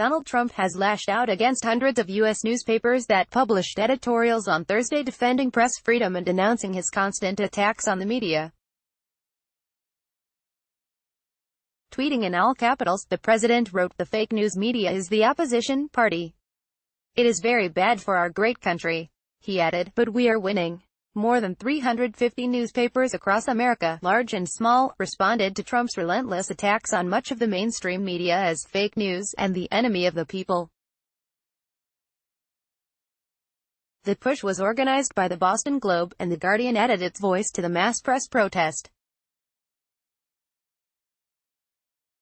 Donald Trump has lashed out against hundreds of U.S. newspapers that published editorials on Thursday defending press freedom and denouncing his constant attacks on the media. Tweeting in all capitals, the president wrote, "The fake news media is the opposition party. It is very bad for our great country." He added, "But we are winning." More than 350 newspapers across America, large and small, responded to Trump's relentless attacks on much of the mainstream media as fake news and the enemy of the people. The push was organized by the Boston Globe, and The Guardian added its voice to the mass press protest.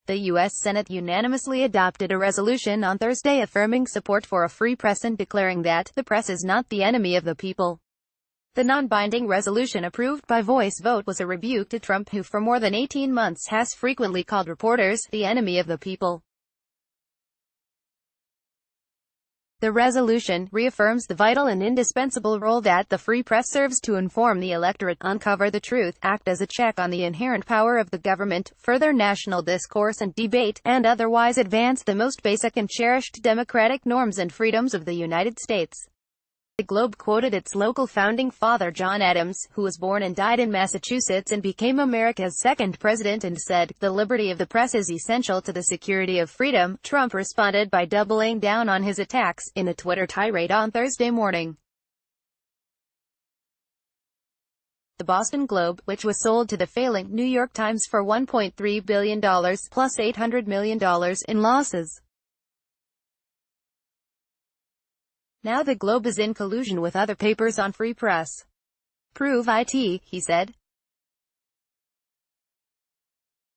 The U.S. Senate unanimously adopted a resolution on Thursday affirming support for a free press and declaring that the press is not the enemy of the people. The non-binding resolution approved by voice vote was a rebuke to Trump, who for more than 18 months has frequently called reporters the enemy of the people. The resolution reaffirms the vital and indispensable role that the free press serves to inform the electorate, uncover the truth, act as a check on the inherent power of the government, further national discourse and debate, and otherwise advance the most basic and cherished democratic norms and freedoms of the United States. The Globe quoted its local founding father John Adams, who was born and died in Massachusetts and became America's second president, and said, "The liberty of the press is essential to the security of freedom." Trump responded by doubling down on his attacks, in a Twitter tirade on Thursday morning. The Boston Globe, which was sold to the failing New York Times for $1.3 billion, plus $800 million in losses. Now the Globe is in collusion with other papers on free press. "Prove it," he said.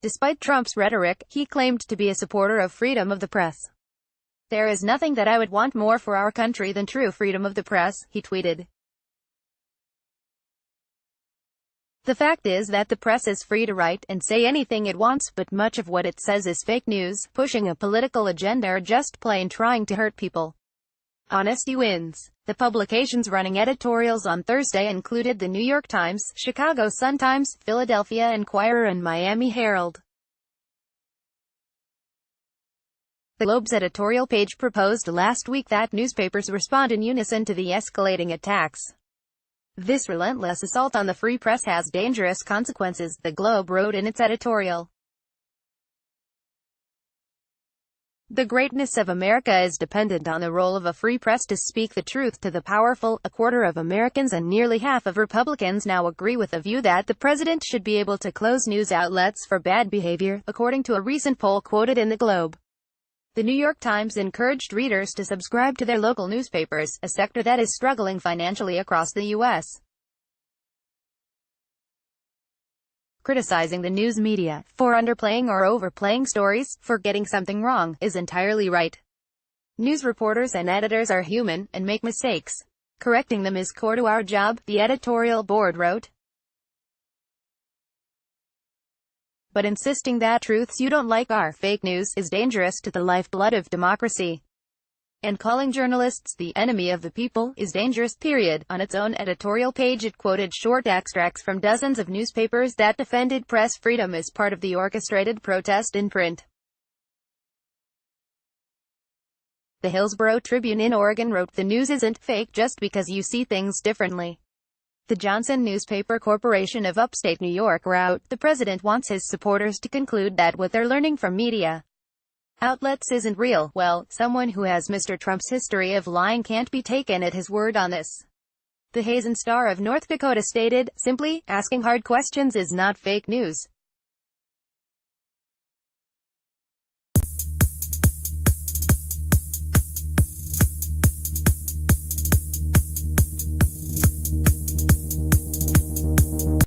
Despite Trump's rhetoric, he claimed to be a supporter of freedom of the press. "There is nothing that I would want more for our country than true freedom of the press," he tweeted. "The fact is that the press is free to write and say anything it wants, but much of what it says is fake news, pushing a political agenda, or just plain trying to hurt people. Honesty wins." The publications running editorials on Thursday included the New York Times, Chicago Sun-Times, Philadelphia Inquirer, and Miami Herald. The Globe's editorial page proposed last week that newspapers respond in unison to the escalating attacks. "This relentless assault on the free press has dangerous consequences," the Globe wrote in its editorial. "The greatness of America is dependent on the role of a free press to speak the truth to the powerful." A quarter of Americans and nearly half of Republicans now agree with the view that the president should be able to close news outlets for bad behavior, according to a recent poll quoted in the Globe. The New York Times encouraged readers to subscribe to their local newspapers, a sector that is struggling financially across the U.S. Criticizing the news media for underplaying or overplaying stories, for getting something wrong, is entirely right. News reporters and editors are human, and make mistakes. Correcting them is core to our job, the editorial board wrote. But insisting that truths you don't like are fake news is dangerous to the lifeblood of democracy. And calling journalists the enemy of the people is dangerous, period. On its own editorial page it quoted short extracts from dozens of newspapers that defended press freedom as part of the orchestrated protest in print. The Hillsborough Tribune in Oregon wrote, "The news isn't fake just because you see things differently." The Johnson Newspaper Corporation of upstate New York wrote, "The president wants his supporters to conclude that what they're learning from media outlets isn't real. Well, someone who has Mr. Trump's history of lying can't be taken at his word on this." The Hazen Star of North Dakota stated, "Simply asking hard questions is not fake news.